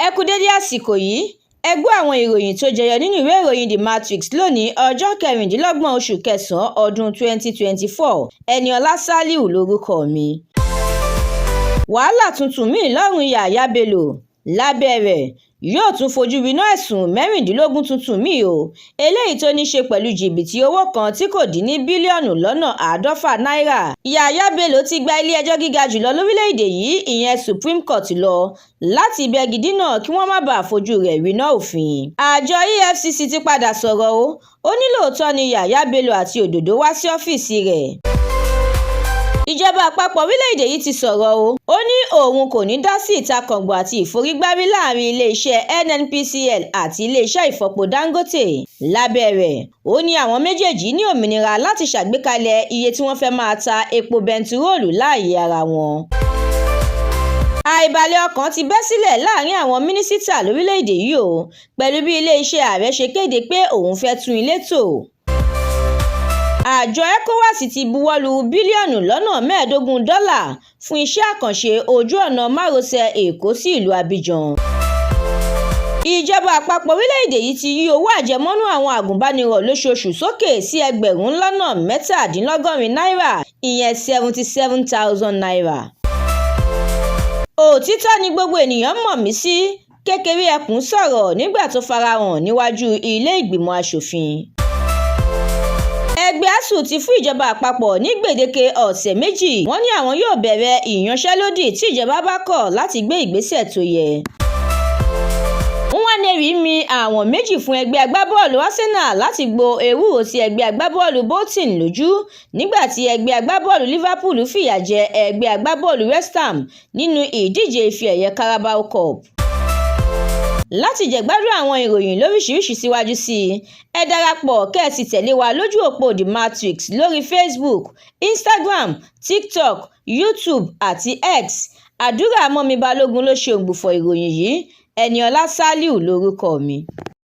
ẹ kú dédé àsìkò yìí ẹ gbọ́ àwọn ìròyìn tó jẹyọ nínú ìwé ìròyìn The Matrix lónìí ọjọ́ 26 oṣù kẹsàn-án ọdún 2024 Ẹniọlá Sàlíù lórúkọ mi. Wàhálà tuntun míì lọ́rùn Yàyà Bello lábẹ́ rẹ̀ yóò tún fojú winá ẹ̀sùn 16 tuntun míì o eléyìí tó ní ṣe pẹ̀lú jìbìtì owó kan tí kò dín ní bílíọ̀nù lọ́nà 150 náírà. Yàyà Bello ti gba ilé-ẹjọ́ gíga jùlọ lórílẹ̀‐èdè yìí ìyẹn Supreme Court lọ láti bẹ́gi dínà kí wọ́n má bàa fojú rẹ̀ winá òfin. Àjọ EFCC ti padà sọ̀rọ̀ o ó ní lóòótọ́ ni Yàyà Bello àti òdòdó wá sí ọ́fíìsì rẹ̀. Ìjọba àpapọ̀ orílẹ̀-èdè yìí ti sọ̀rọ̀ o ó ní òun kò ní dá sí ìtakọ̀ngbọ̀n àti ìforígbárí láàrin ilé-iṣẹ́ NNPCL àti ilé-iṣẹ́ ìfọpo Dangote. Lábẹ́ rẹ̀ ó ní àwọn méjèèjì ní òmìnira láti ṣàgbékalẹ̀ iye tí wọ́n fẹ́ máa ta epo bẹntiróòlù láàyè ara wọn. Àìbalẹ̀ ọkàn ti bẹ́ sílẹ̀ láàrin àwọn mínísítà lórílẹ̀-èdè yìí o pẹ̀lú bí ilé-iṣẹ́ ààrẹ ṣe kéde pé òun fẹ́ tún ilé tò. Àjọ ECOWAS ti buwọ́lu bílíọ̀nù lọ́nà 15 dọ́là fún iṣẹ́ àkànṣe ojú ọ̀nà márosẹ̀ Èkó sí ìlú Abidjan. Ìjọba àpapọ̀ orílẹ̀-èdè yìí ti yí owó àjẹmọ́nú àwọn àgùnbánirọ̀ lóṣooṣù sókè sí ẹgbẹ̀rún lọ́nà 87 náírà ìyẹn 77,000 náírà. Òtítọ́ ni gbogbo ènìyàn mọ̀ mí sí. Kékeré ẹkùn sọ̀rọ̀ nígbà tó farahàn níwájú ilé ìgbìmọ̀ aṣòfin. Ẹgbẹ́ ASUU ti fún ìjọba àpapọ̀ ní gbèdéke ọ̀sẹ̀ méjì wọ́n ní àwọn yóò bẹ̀rẹ̀ ìyanṣẹ́lódì tí ìjọba bá kọ̀ láti gbé ìgbésẹ̀ tó yẹ. Nwaneri mi àwọn méjì fún ẹgbẹ́ agbábọ́ọ̀lù Arsenal láti gbo ewúro sí ẹgbẹ́ agbábọ́ọ̀lù Bolton lójú nígbà tí ẹgbẹ́ agbábọ́ọ̀lù Liverpool fìyà jẹ ẹgbẹ́ agbábọ́ọ̀lù West Ham nínú ìdíje ife ẹ̀yẹ Carabao Cup. Láti jẹ̀gbádùn àwọn ìròyìn lóríṣiríṣi síwájú sí i ẹ darapọ̀ kẹ́ ẹ sì tẹ̀lé wa lójú òpó The Matrix lórí Facebook, Instagram, TikTok, YouTube àti X. Àdúrà mọ́mi Balógun ló ṣe ògbùfọ̀ ìròyìn yìí. Ẹniọlá Sàlíù lórúkọ mi.